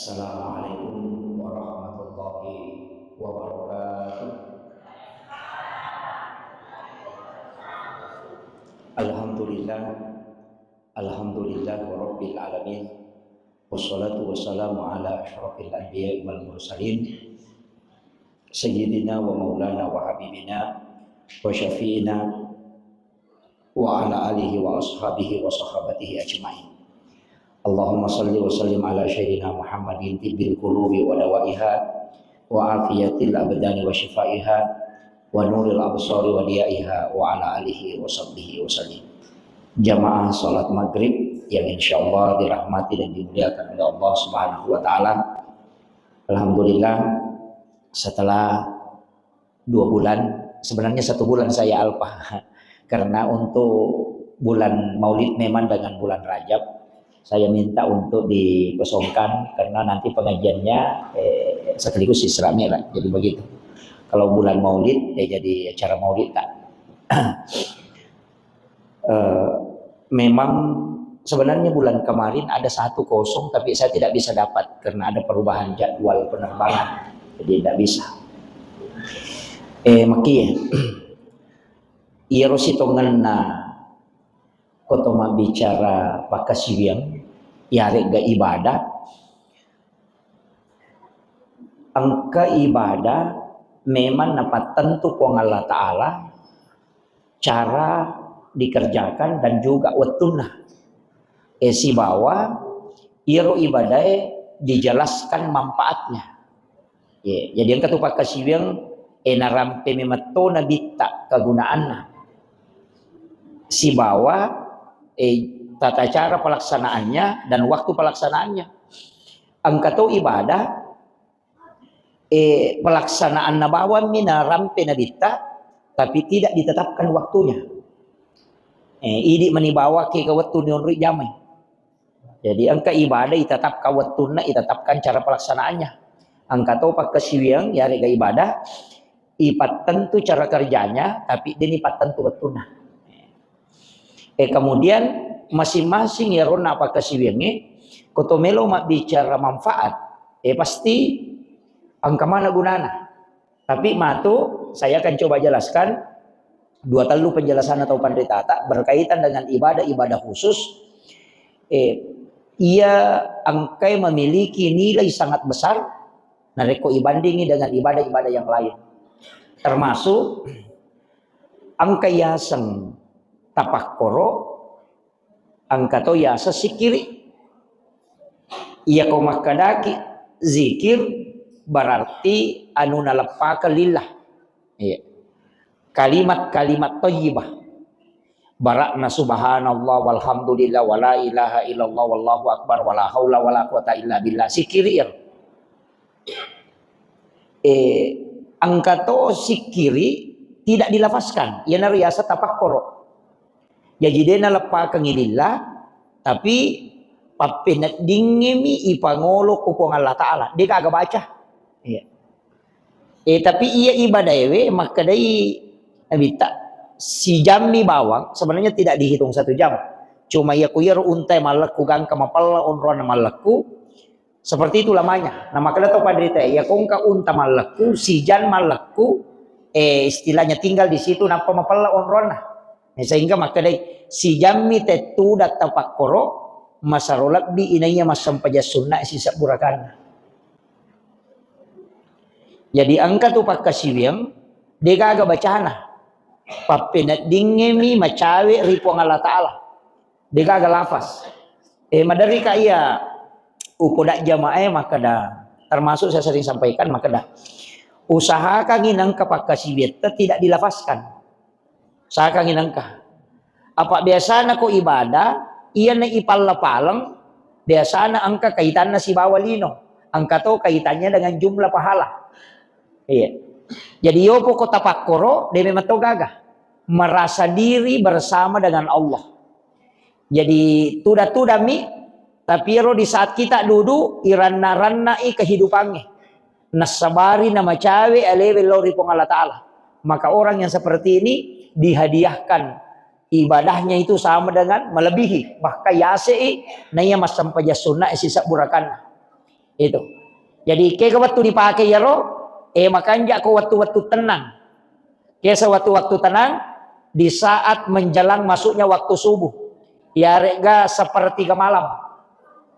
Assalamualaikum warahmatullahi wabarakatuh. Alhamdulillah, alhamdulillah rabbil alamin. Wassalatu wassalamu ala asyrafil anbiya'i wal mursalin sayyidina wa maulana wa habibina wa syafi'ina wa ala alihi wa ashabihi wa sahabatihi ajma'in. Allahumma salli wa sallim ala sayyidina Muhammadin tibbil qulubi wa dawaiha wa afiyatil abdani wa shifaiha wa nuril absari wa diyaiha wa ala alihi wa sahbihi wa sallim. Jamaah salat maghrib yang insyaallah dirahmati dan dimuliakan oleh Allah Subhanahu wa taala. Alhamdulillah setelah 2 bulan, sebenarnya 1 bulan saya alpa karena untuk bulan Maulid memang dengan bulan Rajab saya minta untuk dikosongkan karena nanti pengajiannya sekaligus Isra Mi'raj, jadi begitu. Kalau bulan Maulid jadi acara Maulid tak. Memang sebenarnya bulan kemarin ada 1 kosong tapi saya tidak bisa dapat karena ada perubahan jadwal penerbangan, jadi tidak bisa. Makanya iya rositongan na kotoma bicara pakasibiang yare ga ibadah, angka ibadah memang dapat tentu kong Allah Ta'ala cara dikerjakan dan juga watunna si bahwa iro ibadah dijelaskan manfaatnya. Jadi angka tu pakasibiang narampe memato na bitta kagunaanna si bahwa tata cara pelaksanaannya dan waktu pelaksanaannya. Angkato ibadah pelaksanaan nabawan minarampe nabita tapi tidak ditetapkan waktunya. Idi manibawa ke waktu nionri jamai. Jadi angka ibadah itetapkan waktuna, itetapkan cara pelaksanaannya. Angkato pakasiwiang ya rega ibadah ipat tentu cara kerjanya tapi dia ipat tentu waktuna. Kemudian masing-masing ya rona apa kasiwenge kotomelo mak bicara manfaat pasti angka mana gunana, tapi matu saya akan coba jelaskan 2 talu penjelasan atau pandetata berkaitan dengan ibadah khusus. Ia angkai memiliki nilai sangat besar nareko ibandingi dengan ibadah-ibadah yang lain, termasuk angkai yaseng tapakkoro angkato yasa sikiri iya kau makadaki zikir berarti anu nalapaka lillah. Kalimat-kalimat thayyibah barakna subhanallah walhamdulillah wala ilaha illallah wallahu akbar wala haula wala quwata illa billah sikiri angkato sikiri tidak dilafazkan ia nariasa tapakkoro. Jadi dia nalepa kangilillah tapi papinat dingimi ipangolo kupong Allah Ta'ala dia kagak baca. Tapi ia ibadah ewe maka dari abita si jammi bawang sebenarnya tidak dihitung 1 jam. Cuma ia kuyar untai malaku gangka mapalla onrona malaku seperti itu lamanya. Nah maka datang pada ya kongka unta malaku si jan malaku istilahnya tinggal di situ napa mapalla onrona. Sehingga maka dari si jammi tetu data pakkoro masarolat di inainya masam paja sunnah sisa burakan. Jadi angka tu pakasiwiang dega aga bacana papinat dingemi macawe ripuang Allah Ta'ala dega aga lafaz madari ka iya upodak jamaah maka dah termasuk saya sering sampaikan maka dah usahakan inang kapakasiwian tidak dilafazkan. Saya kang inangka apa biasa na ko ibadah iya na ipalapalang biasa na angka kaitan na si bawalino angka to kaitannya dengan jumlah pahala. Jadi yopo ko tapakkoro deme mato gagah merasa diri bersama dengan Allah. Jadi tuda mi tapi ro di saat kita duduk iranna kehidupannya nasabari nama cawe alewe lori pong Allah Ta'ala. Maka orang yang seperti ini dihadiahkan ibadahnya itu sama dengan melebihi bahkan yasei naya masam paja sunnah sisa burakan. Itu. Jadi ke waktu dipakai ya roh, makanya aku waktu-waktu tenang. Ke sewaktu-waktu tenang di saat menjelang masuknya waktu subuh. Ya rega sepertiga malam.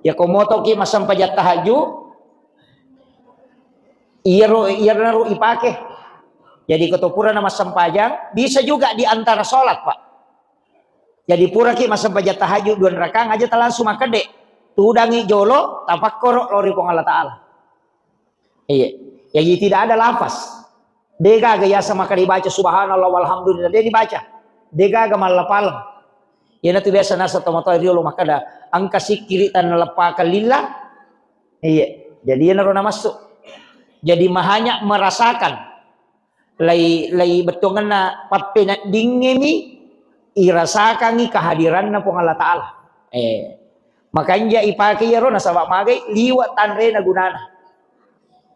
Ya komoto ki masam pajat tahajud. Iya ro ipake. Jadi ketopura nama sempajang bisa juga di antara sholat, Pak. Jadi pura ki masam pajat tahajud 2 rakang aja langsung makade. Tudangi jolo tafakkor lori pong Allah Ta'ala. Iya. Jadi tidak ada lafaz. Dega gaya sama kali baca subhanallah walhamdulillah dia dibaca. Dega gamal lapalem. Ya nanti biasa nasa tomato riolo makada angka sikiri tan lepaka lillah. Iya. Jadi ya narona masuk. Jadi mahanya merasakan lay betongan na papena dingemi irasakan ni kehadiran na pong Allah Ta'ala. Makanya ipake ya ro nasabak magay liwat tanre na gunana.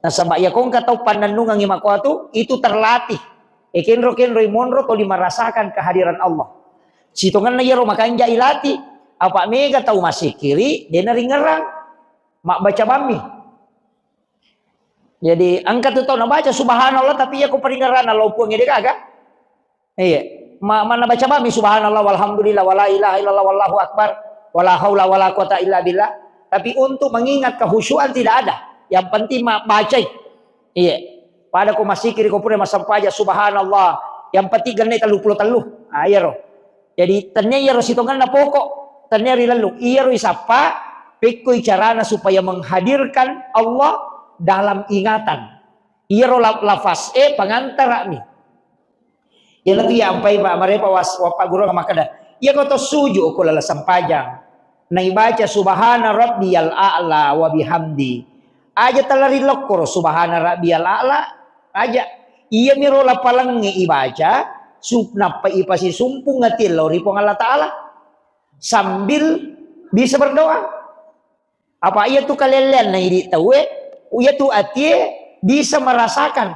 Nasabak ya kong katau pananungang imakwatu itu terlatih. Kenro imonro to merasakan kehadiran Allah. Sitongan na ya ro makanya ilati. Apa mega tau masih kiri dia naringerang mak baca bami. Jadi angkat itu na baca subhanallah tapi ya ko peringaran laupung ide kagak. Iya. Mana baca bami subhanallah walhamdulillah wala ilaha illallah wallahu akbar wala haula wala quwata illa billah. Tapi untuk mengingat kehusyuan tidak ada. Yang penting baca. Iya. Pada ko masih kiri ko pura masampaja subhanallah. Yang penting ganai telu. Iya roh. Jadi ternyata ya roh sitongan na pokok. Ternyata lalu iya roh isapa pikui carana supaya menghadirkan Allah dalam ingatan. Iya ro lafaz pengantar mi. Ya nanti ya ampai Pak Marepa Pak Guru makada. Ya kau suju ko lala sampajang. Nai baca subhana rabbiyal a'la wa bihamdi. Aja talari lokor subhana rabbiyal a'la aja. Iya miro lapalangi ibaca supna pa ipasi sumpung ngatil lori pong Allah Ta'ala sambil bisa berdoa. Apa iya tu kalelen na hindi tahu uya tu atie bisa merasakan.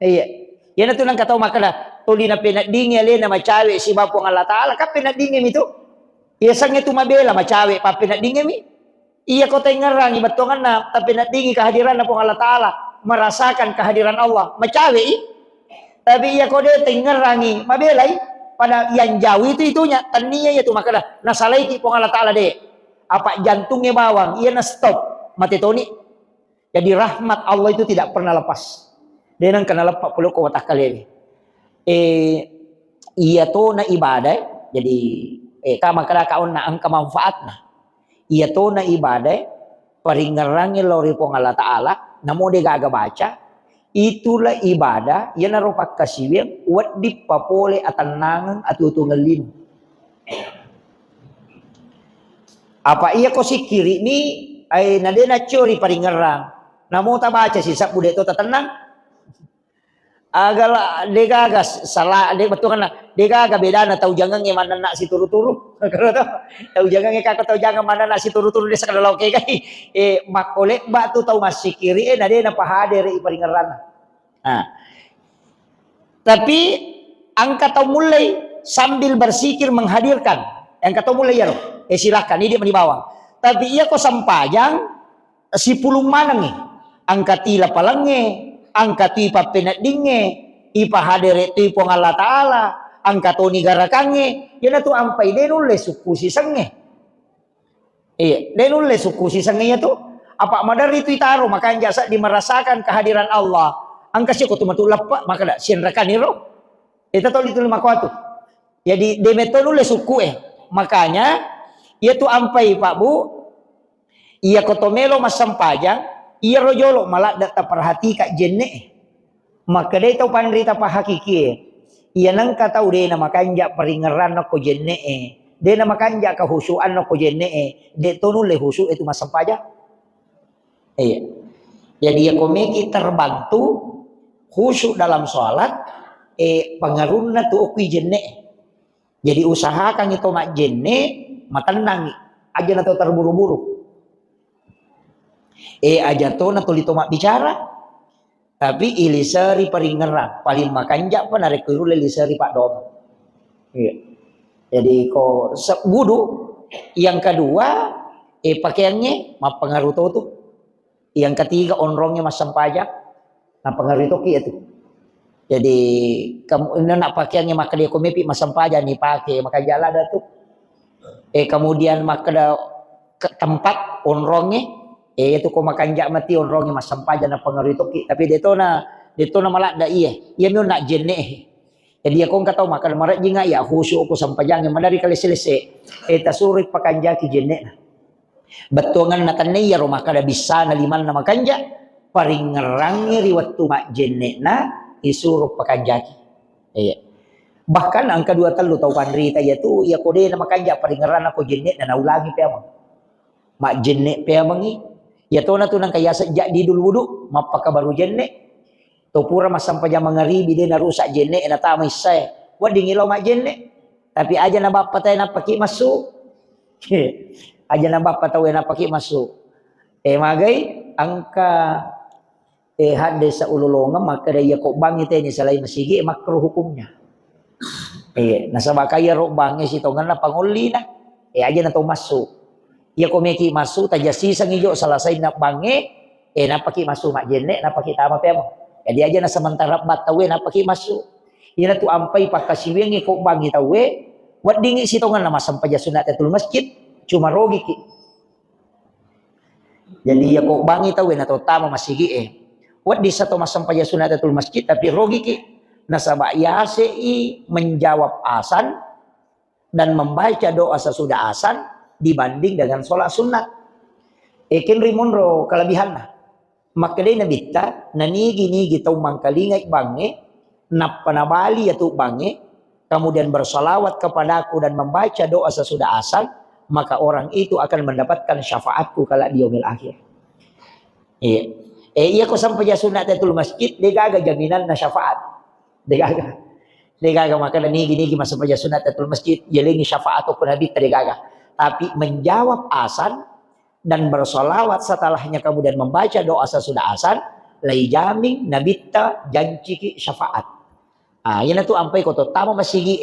Iya. Yan na tu nang kataw makala tuli na pinadingi alin na macawe si Bapong Allah Ta'ala ka pinadingi ito. Iya sangnya tu mabela macawe pa pinadingi mi. Iya ko tay ngarang ibatongan na ta pinadingi kehadiran na pong Allah Ta'ala merasakan kehadiran Allah macawe tapi iya ko de tay ngarangi mabela pada yang jauh itunya tania itu makala nasalay ki pong Allah Ta'ala de. Apa jantungnya bawang iya na stop mati toni. Jadi rahmat Allah itu tidak pernah lepas. Dia nang kena lepas puluh ko watak kali. Iya to na ibadah. Jadi kama kada kaon na ang kamanfaat na. Iya to na ibadah. Paringarangi lori pong Allah Ta'ala. Namo de gaga baca. Itulah ibadah. Yan narupak kasiwing. Wat di papole atanangan at utungalin. Apa iya ko si kiri ni ay nadena curi paringarang. Namo ta baca si sak bude to tatenang. Agala degaga salah de betul kan degaga beda na tau jangan nge mana nak si turu-turu. Kalau tau jangan nge kakak tau jangan mana nak si turu-turu de sakala oke kai. Makole mbak tu tau masih kiri nade na pahade re paringaran. Tapi angkat tau mulai sambil bersikir menghadirkan. Yang kata mulai ya silakan ini dia di bawah. Tapi iya ko sampajang si pulung manang nih. Angkati lapalange, angkati papenat dinge, ipa hadere tu pong Allah Ta'ala, angkatoni garakange, yan tu ampai denule suku sisange. Iya, denule suku sisange ya tu. Apa madari itu itaro makanya jasa dimerasakan kehadiran Allah. Angkasih ko tumatu lapa maka dak sienrakan iro. Itu tol itu lima kuatu. Jadi demetonule suku makanya ia tu ampai Pak Bu. Ia kotomelo masampajang. Iya rojolo malah data perhati kak jenne. Maka dia tahu pandrita pa hakiki. Iya nang kata udah nama kanja peringaran no ko jenne. Dia nama kanja kehusuan no ko jenne. Dia tonu le husu itu masampajang. Iya. Jadi ya komeki terbantu khusyuk dalam sholat. Pengaruhna tu okui jenne. Jadi usahakan itu mak jenne matenang aja nato terburu-buru. Aja to na tulito mak bicara. Tapi ilisari paringerang paling makanja pa narik kuru ilisari Pak Dom. Iya. Jadi ko budu yang kedua pakaiannya mapengaruh to tuh. Yang ketiga onrongnya masam pajak. Nah pengaruh itu itu. Jadi kamu ini nak pakaiannya maka dia komepi masam pajak nih pakai maka jalan ada tuh. Kemudian maka ada ke tempat onrongnya. Itu kau makan jak mati onrongnya masam pajak na pengaruh itu. Tapi dia tu na malak dah iya. Ia mi nak jenih. Jadi aku nggak tahu makan marat jinga ya khusyuk aku sampai jangan madari kali selesai. Tasurik pakan jaki jenih. Betungan na tanay rumah kada bisa na liman na makanja paring ngerangi riwat tumak jenek na isuruh pakajaki. Iya. Bahkan angka 2 telu tau pandri ya tu ya kode na makanja paring ngeran ako jenek na naulangi pe amang. Mak jenek pe amangi ya to na tunang kaya sejak di dulu wudu mapaka baru jenek. To pura masampa jam mangaribi de na rusak jenek na tamay say. Wadi ngilaw mak jenek. Tapi aja na bapak tayo na paki masuk. Aja na bapak tahu na paki masuk. Magay angka hadis sa ululongan maka daya kok bangi teh ni salay masigi makruh hukumnya. Nasaba kaya ro bangi si tongan na panguli na. Aja na to masuk. Ya ko meki masuk tajasi sang ijo salasay na bangi na paki masuk mak jenek na paki tama pe mo. Jadi aja na samantara batawe na paki masuk. Ina tu ampai pakasiwengi kok bangi tawe wat dingi si tongan na masam paja sunatatul masjid. Cuma rogi ki. Jadi ya kok bangi tahu na tama masigi Wat di satu masam paja sunatatul masjid tapi rogi ki. Nasaba yasei menjawab azan dan membaca doa sesudah azan dibanding dengan sholat sunat. Ekin rimunro kelebihanna. Makadai nabita nanigi tahu mangkalingay bange napanabali yaitu bange kemudian bersalawat kepadaku dan membaca doa sesudah azan maka orang itu akan mendapatkan syafaatku kala di yaumil akhir. Iya ko sampai ya sunatatul masjid degaga jaminan na syafaat. Degaga maka nigi masa paja sunatatul masjid jelingi syafaat ko nabi degaga. Tapi menjawab azan dan bersolawat setelahnya kemudian membaca doa sesudah azan lai jamin nabita janji syafaat. Yan tu ampai ko to tama masigi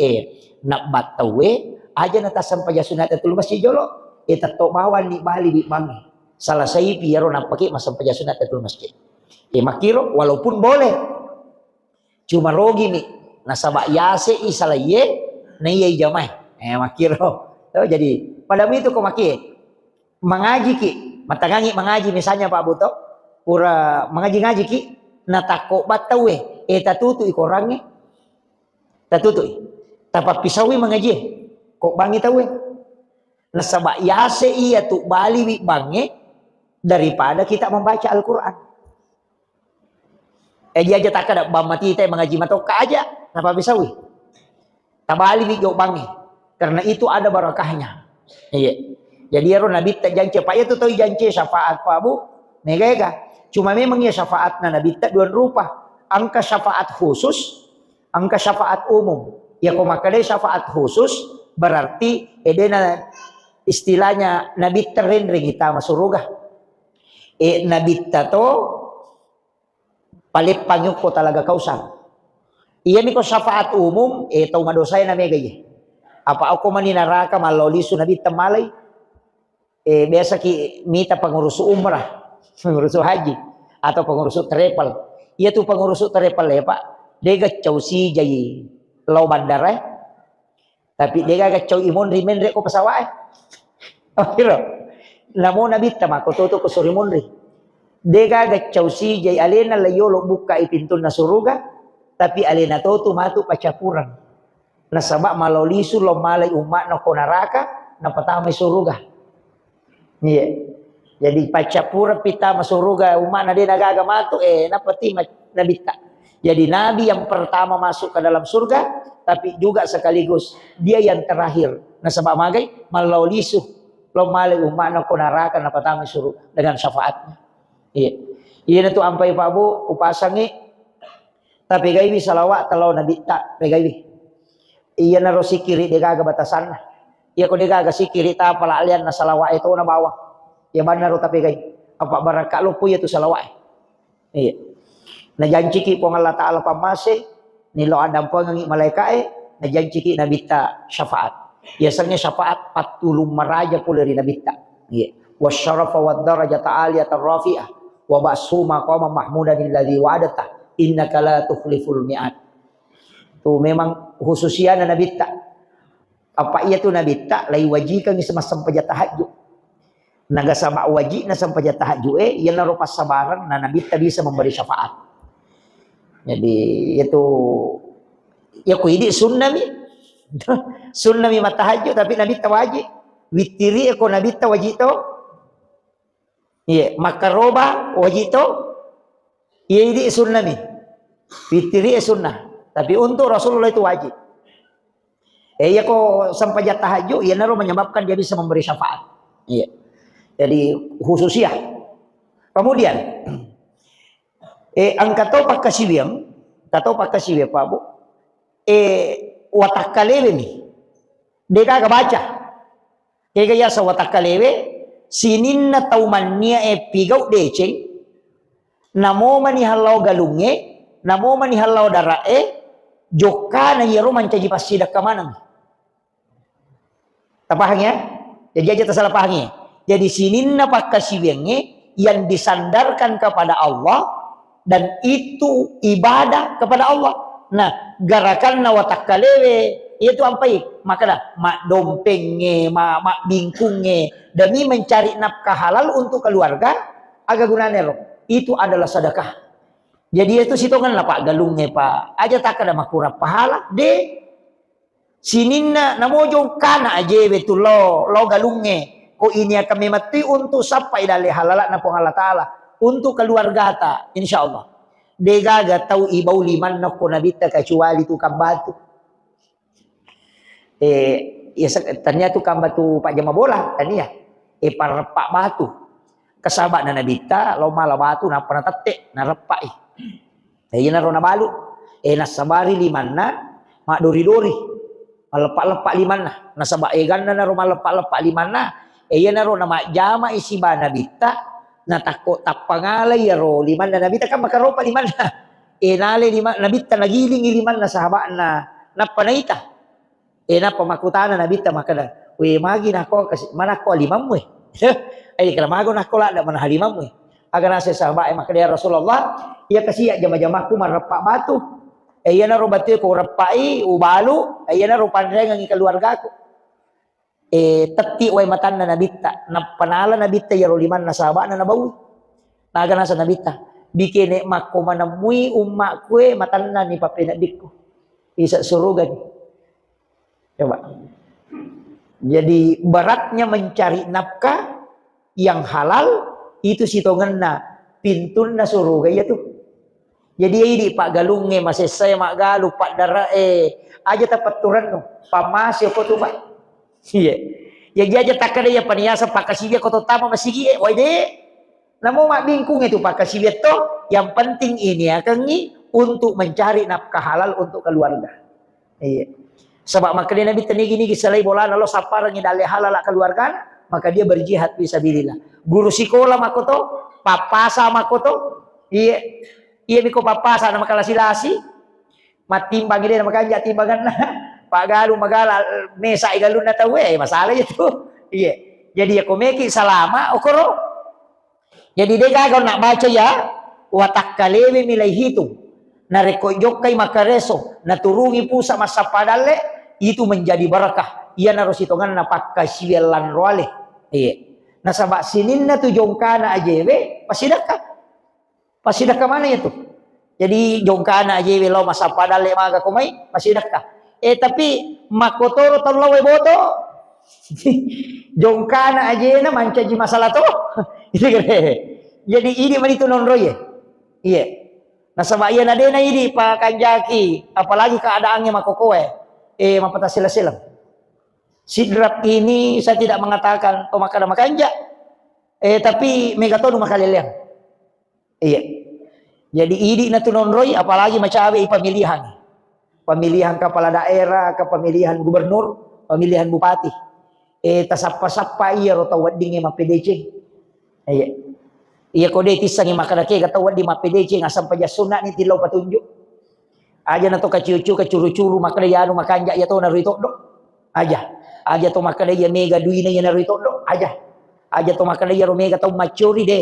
nak batawe aja nata sampai sunatatul masjid jolo itato bawan di bali di mangi salah saya piaro napaki masam paja sunatatul masjid makiro walaupun boleh cuma rogi nih nasaba yase isalaye niyai jamai makiro jadi pada itu kok maki mengaji ki matangangi mengaji misalnya Pak Buto pura mengaji ki natako batawe tatutu ikorangi tatutu tapak pisawi mengaji kok bangi tahu nasaba yase iya tu bali wi bangi daripada kita membaca Al-Quran. Dia aja tak ada bamati teh mengaji matoka aja napa bisa wi tabali wi jauh bangi karena itu ada barakahnya. Iya. Jadi ya nabi tak janji pak itu tahu janji syafaat Pak Bu negega cuma memang ya syafaat nabi tak dua rupa angka syafaat khusus angka syafaat umum ya kok makanya syafaat khusus berarti edena istilahnya nabi terendring kita masuk surga. Nabi tato palit panyuko talaga kausan. Iya mi ko syafaat umum tau madosay na mega ye. Apa ako maninaraka maloli su nabi tamalay biasa ki mita pengurus umrah, pengurus haji atau pengurus travel. Iya tuh pengurus travel ya Pak. Dega causi jai lau bandara. Tapi dia gak imon rimen rek ko pesawat. Kira. Namo nabi tama ko toto ko surimon ri. Dia gak si jay alena layo lo buka ipintul na suruga tapi alena toto matu pacapuran. Nasaba malolisu lo malay umat na konaraka na patamay suruga. Iya. Jadi pacapura pita masuruga umat na din nagagamatu napati nabita. Jadi nabi yang pertama masuk ke dalam surga tapi juga sekaligus dia yang terakhir. Nasaba magay malaulisu lo malay umano ko naraka na patami suruh dengan syafaatnya. Iya. Iya na to ampay Pak Bu upasangi tapi gaybi salawat talaw nabi ta gaybi. Iya na ro sikiri degaga batasan na. Iya ko degaga sikiri ta pala alian na salawat itu na bawah. Ya benar tapi gay. Apa baraka lo po itu salawat. Iya. Na janji ki po Allah Taala pamase nilo adam po ngi malaikae na janji ki nabita syafaat. Biasanya syafaat patulung maraja po dari nabita. Iya. Wasyarafa wad darajata aliyatan rafi'ah wa ba'su maqama mahmudan alladhi wa'adata innaka la tukhliful mi'ad. Tu memang khususiana Nabi tak. Apa ia tu Nabi tak lai wajikan ni semasam paja tahajud. Naga sama wajib na sampai tahajud ia naruh pas sabaran na Nabi tak bisa memberi syafaat. Jadi itu ya ku ini sunnah mi. Sunnah mi tahajud tapi Nabi tak wajib. Witiri aku Nabi tak wajib tu. Iya, makaroba wajib tu. Ia ini sunnah mi. Witiri sunnah. Tapi untuk Rasulullah itu wajib. Ya kok sampai tahajud, ya naruh menyebabkan dia bisa memberi syafaat. Iya. Jadi khususiah. Kemudian, angkato pakasibiang, kato pakasibiang Pak Bu, watakalewe ni, deka baca, kaya sa watakalewe, sinin na taumannya pigau dece, namo manihalau galunge, namo manihalau darae, joka na yero mancaji pasidak kamanang. Tapahnya, jadi aja tersalah pahangnya. Jadi sininna pakasibiangnya yang disandarkan kepada Allah dan itu ibadah kepada Allah. Nah, garakan nawatakkalewe itu apa maka dah mak dompengnya, mak bingkungnya demi mencari nafkah halal untuk keluarga agak gunanya loh. Itu adalah sedekah. Jadi itu sitongan lah Pak galungnya Pak. Aja tak ada makura pahala de sininna namojo kana aje betul lo galungnya. Ko ini akan memati untuk sampai dari halal na po Allah Ta'ala. Untuk keluarga ta, insya Allah. Degaga tahu ibau liman na ko nabita kecuali tu kambatu. Ya ternyata tu kambatu Pak Jama Bola. Tanya. Parpak batu. Kesabak na nabita, lo malah batu na pernah tetek, na repak. Iya na rona balu. Nasabari liman na, mak dori-dori. Lepak-lepak liman na. Nasabak ganda na rumah lepak-lepak liman na. Iya na ro nama jama isi ba nabita na takot tapangalay ro liman na nabita kan makaropa liman na nale liman nabita nagiling liman na sahabat na panaita na pamakutana nabita makada we magi nako kasi mana ko limam we ay kalamago nako la da mana halimam we aga nasa sahabat makada Rasulullah iya kasi jama-jamaku marapa batu iya na ro batu ko rapai ubalu iya na ro pandrengan ng keluarga ko tati way matan na nabita na panala nabita yaro liman na saba na nabawi naga na sa nabita bikini makko manamui umma kue matan na ni papinadik ko isa surugan coba jadi beratnya mencari nafkah yang halal itu sitongan na pintun na suruga ya tuh jadi ini Pak galungnya masih saya mak galu Pak dara aja tapaturan no pamasyo ko tuh Pak. Iya. Ya aja tak ada ya paniasa pakasibia koto tama masigi waide. Namo mak bingkung itu pakasibia to yang penting ini akan untuk mencari nafkah halal untuk keluarga. Iya. Sebab maka dia Nabi tani gini gisalai bola lo saparang dale halal keluarga maka dia berjihad fisabilillah. Guru sekolah makoto, papasa makoto. Iya. Iya miko papasa nama kalasilasi. Matimbang dia nama kanja timbangan Pak galu magala mesa igalu na tahu masalah itu. Iya. Jadi ya komeki salama okoro. Jadi dia kagak nak baca ya watakkalewe milai hitung. Na rekojok kay makareso na turungi pusa masa padale itu menjadi barakah. Ia naros hitungan na pakasiwelan roale. Iya. Na sabak sinin na tu jongkana ajewe pasidaka. Pasidaka mana itu? Jadi jongkana ajewe lo masa padale maga kumay pasidaka. Tapi makotoro tolong boto jongkana aja na mancaji masalah to jadi ini manitu nonroye iya nah sama iya nade na ini Pak Kanjaki apalagi keadaannya makokoe mapata sila-silang sidrap ini saya tidak mengatakan makada makanja tapi megatono makaliliang iya jadi ini na tu nonroy apalagi macawe pemilihan pemilihan kepala daerah, kepemilihan gubernur, pemilihan bupati. Tasapa-sapa iya ro tawad dingi mapedece. Iya kode tisangi makadake katawad di mapedece ngasam paja sunat ni tilaw patunjuk. Aja na to kaciucu kacuru-curu makadayano makanja ya to narito do. Aja to makadaya mega duina ya narito do. Aja to makadaya ro mega to macuri de.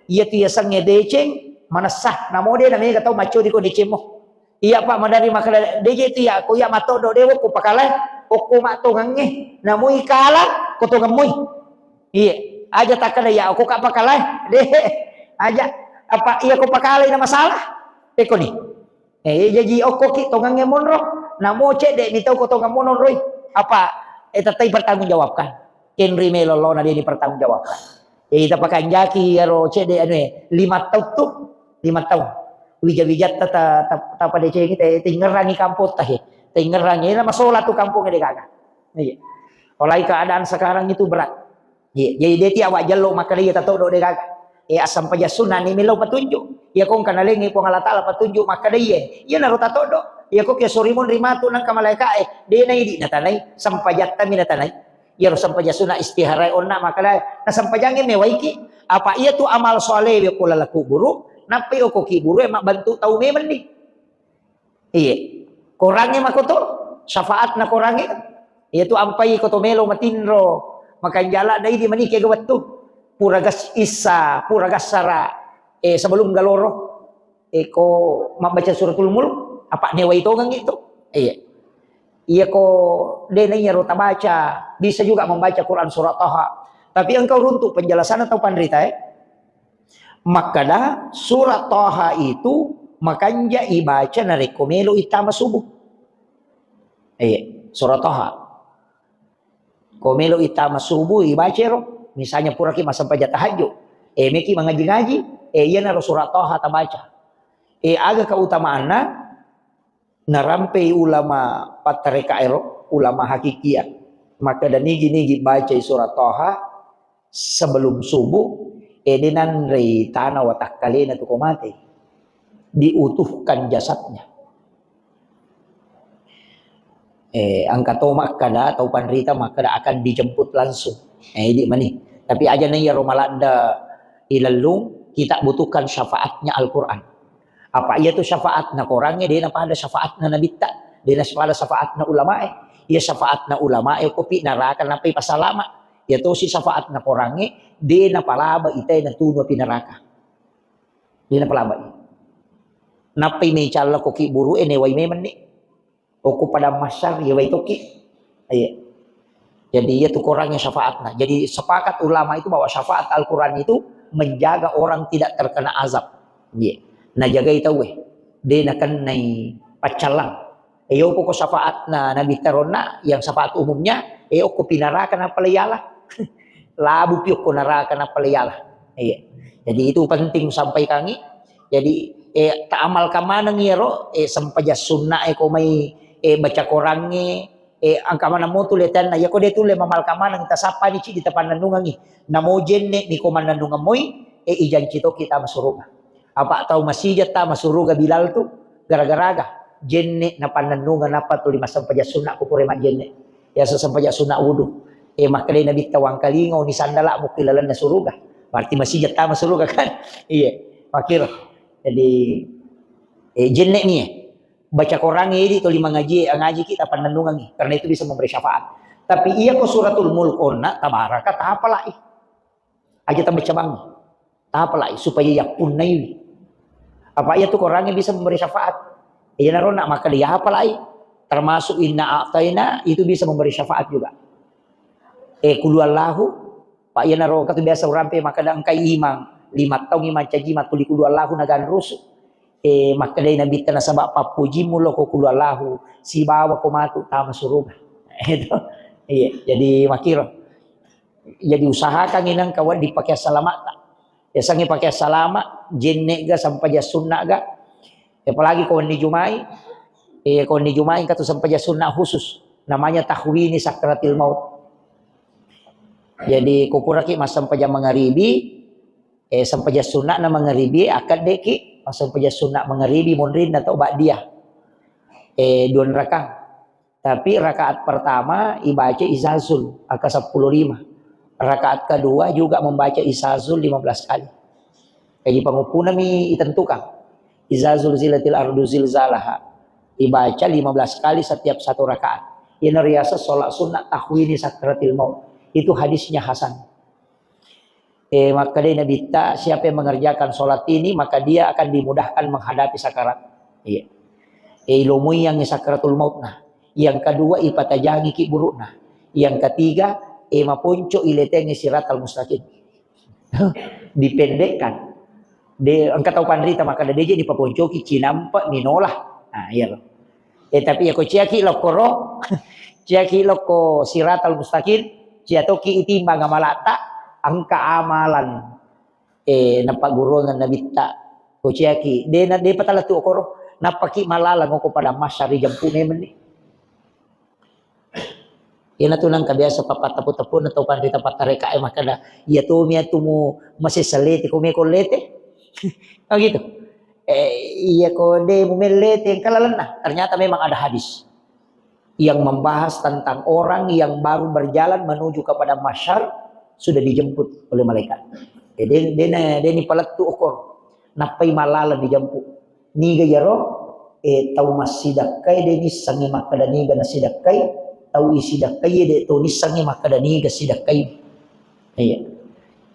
Iya tu ya sang deceng mana sah namo de na mega tau macho di ko deceng mo. Iya pak madari makala deje tu ya ko ya mato do dewo ko pakalai o ko mato ngange namo ikala ko to ngamoy. Iya aja takada ya aku kak pakalai de aja apa iya ko pakalai na masalah eko ni jadi oko ki to ngange monro namo cede ni tau ko to ngamonon roy apa tatai bertanggung jawabkan kenri melolo na dia dipertanggung jawabkan. Ita pakai jaki aro cede ane 5 tahun tuh 5 tahun wija-wijat ta pada cede kita tingerangi kampung tah tingerangi nama sholat tuh kampungnya dia kagak. Iya. Oleh keadaan sekarang itu berat. Iya. Jadi dia tiap wajah lo maka dia tahu do dia kagak. Asam paja sunnah ni milau petunjuk. Ya kong kana lengi pong Allah Taala petunjuk maka dia. Ya naruh tato do. Ya kok ya sorimun rimatu nang kamalaika dia nai di natanai sampajat tami natanai. Ya sampai jasuna istiharai onna makala na sampai jangan mewaiki apa ia tu amal soleh ya kula laku buru napi oko ki buru emak bantu tahu me mendi iya korangnya makoto syafaat na korangnya iya tu ampai koto melo matinro makan jala dai di mani ke gawat tu puragas isa puragas sara sebelum galoro ko membaca suratul mulk apa newa itu ngang itu iya. Iya kok denenya rota baca, bisa juga membaca Quran surat Taha. Tapi engkau runtuh penjelasan atau pandrita maka dah surat Taha itu makanya ibaca narekomelo itama subuh. Surat Taha. Komelo itama subuh ibaca ro. Misalnya pura ki masa paja tahajud. Meki mengaji-ngaji, iya naro surat Taha tabaca. Aga keutamaanna narampe ulama patareka ero ulama hakikiat maka dan nigi baca surat Taha sebelum subuh edinan rei tanah watak kalena tu komate diutuhkan jasadnya angkat tomak kada atau panrita maka akan dijemput langsung di mani tapi aja nih ya romalanda ilalung kita butuhkan syafaatnya Al-Quran. Apa ia tu syafaat na korangnya dia apa ada syafaat na nabita dia pada syafaat na ulama ia syafaat na ulama kopi narakan napai pasalama ia tu si syafaat na korangnya dia na palaba itay na tuno pinaraka dia na palaba napai may chala ko ki buru way may mani o ko pada masar ia way toki iya jadi ia tu korangnya syafaat na jadi sepakat ulama itu bahwa syafaat Al-Quran itu menjaga orang tidak terkena azab iya na jaga itaw dia nakan nai pacalang ko syafaat na nabi tarona yang syafaat umumnya ko pinarakan na palayala labu piok ko narakan na palayala iya jadi itu penting sampai kangi jadi taamal kamana ngiro sampaja sunnah ko may baca korangnya ang kamana mo tulitan na ko de tule mamal kamana kita sapa ni ci di tapan nandungangi namojen ni ko manandungan moy ijan cito kita masurunga apa tahu masih jata masuruga Bilal tu gara-gara jenne na panandungan apa tu lima sampaja sunnah kupure mak jenne ya sampaja sunnah wudu makale nabi tawang kalingaw ni sandala mo kilalan na suruga berarti masih jata masuruga kan iya makir jadi jenne ni baca Quran ini tu lima ngaji kita panandungan ni karena itu bisa memberi syafaat tapi iya ko suratul mulk onna tabaraka ta apalah aja baca bang ta apalah supaya yakun nai apa ia tuh orangnya bisa memberi syafaat iya narona maka dia apa lagi termasuk inna a'taina itu bisa memberi syafaat juga kuluallahu pak iya naro kata biasa urampe maka da angkai imang 5 tahun imang caji matuli kuluallahu nagan rusu maka dia nabi tanah sabak papuji mulo ko kuluallahu si bawa ko matu tama suruga itu iya jadi makiro jadi usahakan inang kawan dipakai selamat ya sangi pakai salama jenne ga sampai sunnah ga apalagi kawan di Jumai kawan di Jumai kata sampai sunnah khusus namanya tahwini sakratil maut jadi kukuraki mas sampai mengaribi sampai sunnah na mengaribi akad deki mas sampai sunnah mengaribi monrin atau ba'diyah 2 rakaat tapi rakaat pertama ibaca izazul angka 15 rakaat kedua juga membaca izazul 15 kali. Jadi pengukunan mi ditentukan. Izazul zilatil ardu zilzalaha. Dibaca 15 kali setiap 1 rakaat. Ini riasa sholat sunnah tahwini sakratil maut. Itu hadisnya hasan. Maka dia nabita, siapa yang mengerjakan sholat ini maka dia akan dimudahkan menghadapi sakarat. Iya. Ilumui yang sakaratul maut nah. Yang kedua ipatajangi ki buruk nah. Yang ketiga mapunco iletengi siratal mustaqim. Dipendekkan. Angkat tahu pandrita maka dia jadi papuncoki cinampak ninolah. Nah, iya loh. Tapi aku ciaki lokoro, ciaki loko siratal mustaqim, ciatoki itimbang amalata. Angka amalan nampak gurungan nabita ko ciaki de patala tu okoro napaki malala ngoko pada masyari jampu memen ni ina tunang kabiasa papat tapu-tapu atau pandita patareka makada ya tu mia tumu masih salete ko me kolete oh gitu iya ko de mumelete kalalana ternyata memang ada hadis yang membahas tentang orang yang baru berjalan menuju kepada masyar sudah dijemput oleh malaikat. Jadi dia ni palatu okor. Napai malala dijemput. Niga yaro tau masidakai de ni sangi makadani ga nasidakai tau isidakai de to ni sangi makadani ga sidakai. Iya.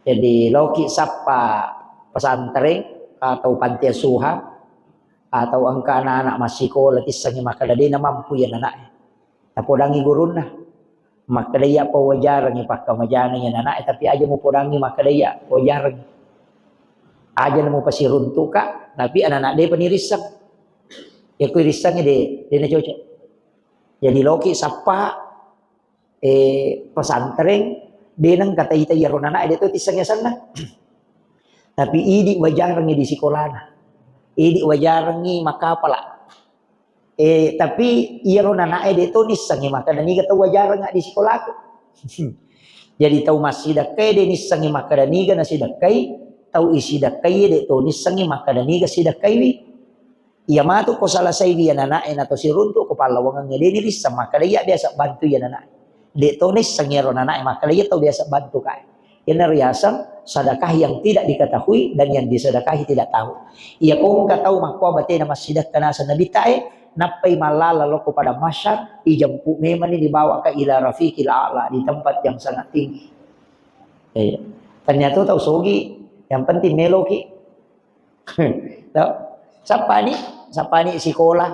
Jadi loki sapa pesantren atau panti asuhan atau angka anak-anak masih sekolah sangi makadani na mampu ya anak. Tapodangi guruna maka daya po wajarang ipakka majana yan anak tapi aja mo podangi maka daya wajarang aja mo pasiruntu ka tapi anak-anak dia penirisang ya ku irisang de na cocok jadi loki sapa pesantren dia nang kata ita yaron anak dia tu tisangnya sana tapi idi wajarang di sekolah idi wajarang maka pala tapi iya ron anak dia tu nisangi maka dani kata wajar nggak di sekolah aku. Jadi tahu masih dakai dia nisangi maka dani ga nasi dakai tahu isi dakai dia tu nisangi maka dani ga si dakai wi. Iya mah tu ko salah sai dia anak atau si runtuk kepala wangang dia ni risam maka dia biasa bantu ya anak. Dia tu nisangi ron anak maka dia tahu biasa bantu kai. Ini riasan sedekah yang tidak diketahui dan yang disedekahi tidak tahu. Ia kong tahu makwa bate nama sidak kana sa nabitae napai malala loko pada masyar ijampu memang ini dibawa ke ila rafiqil a'la di tempat yang sangat tinggi. Ternyata tahu sogi yang penting meloki. Tahu siapa ni sekolah.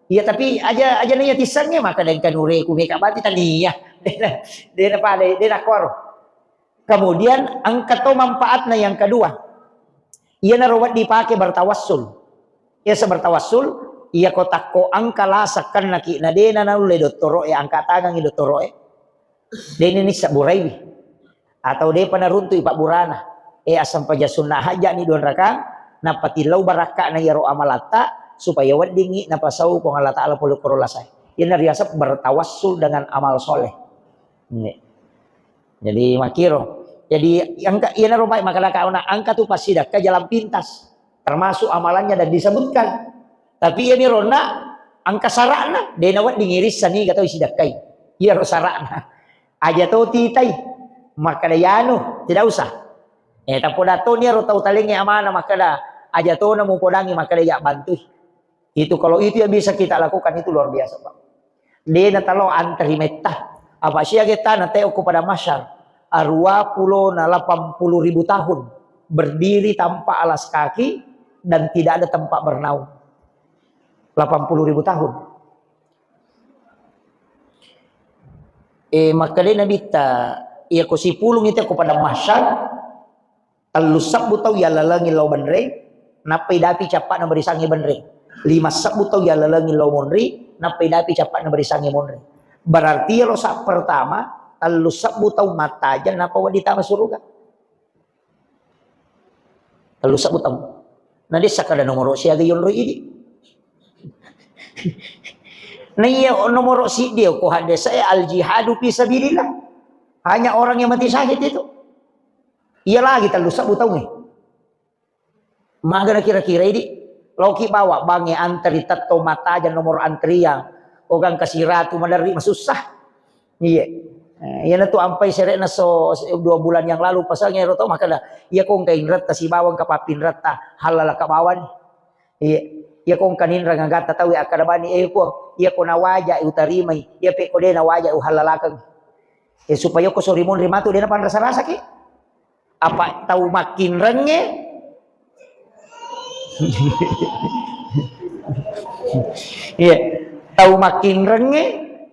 Iya tapi aja nanya tisangnya maka dan kanure ku meka bati tania. Dia apa dia nak kor. Kemudian angkat manfaatnya yang kedua. Ia narawat dipakai bertawassul. Ia sebertawassul iya kotak ko angka lasakan naki na dena na ule dottoro angka tagang i dottoro dene ni sa buraiwi atau de panaruntu ipak burana asam paja sunnah haja ni don raka na patilau baraka na yaro amalata supaya wadingi na pasau ko Allah taala pulu korolasai ina riasa bertawassul dengan amal soleh jadi makiro jadi angka ina rumai makala kauna angka tu pasida ke jalan pintas termasuk amalannya dan disebutkan. Tapi ya mirona angka sarana de nawat dingiris sani gatau isi dakai. Ya ro sarana. Aja tau titai maka dayano tidak usah. Tapo dato ni ro tau talingi amana maka da aja tau na mo podangi maka daya bantu. Itu kalau itu yang bisa kita lakukan itu luar biasa, Pak. De na talo antri meta. Apa sia kita na teo kepada masyar. Arwa pulo na 80.000 tahun berdiri tanpa alas kaki dan tidak ada tempat bernaung. 80.000 tahun. Maka dia nabita ia ko sipulung itu kepada masyar alusab butau ya lalangi lau benre napai dapi capat na berisangi benre 5 sabutau ya lalangi lau monri napai dapi capat na berisangi monri berarti rosak pertama alusab butau mata aja napa wadita masuruga alusab butau nanti sakada nomor siaga yon ro ini nah iya nomor si dia ko hade saya al jihadu fi sabilillah hanya orang yang mati syahid itu iya lagi talusak butau nih magana kira-kira ini loki bawa bangi antri tato mata aja nomor antrian ogang kasiratu madari masusah iya iya na tu ampai seret na so 2 bulan yang lalu pasalnya roto maka dah iya kong kain rat si bawang kapapin rata halal kabawan iya ia kong kanin rangagata tawi akadabani ko ia ko nawaja utarimay ia pe ko de nawaja uhalalakang supaya ko sorimon rimatu de na pan rasa-rasa ki Apa tahu makin renge? Iya, tahu makin renge,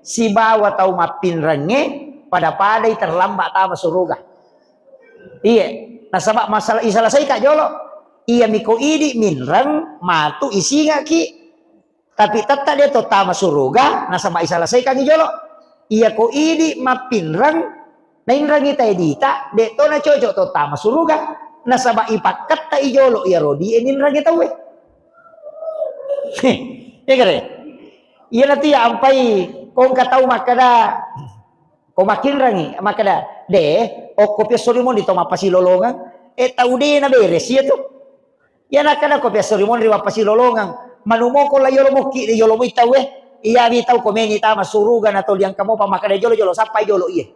si bawa tahu makin renge, pada padai terlambat tama suruga. Iya, nah sebab masalah isalah saya kak jolo, iya miko idi minreng matu isi nggak ki, tapi tetap dia tuh tama suruga, nah sama isalah saya kak jolo, iya ko idi mapinreng, nah inreng kita edita, de to na cocok tuh tama suruga, nah sama ipak kata ijolo iya rodi inreng kita we. Ya kare. Iya nanti ya ampai kong katau makada kong makin rangi makada de o kopia solimon di toma pasi lolongan tahu de na beres ya tuh. Ya nakada kopia solimon di pasi lolongan manumoko la yolo moki de yolo itaw iya bi tahu komeni tama surugan atau yang kamu pa makada jolo sampai jolo iya.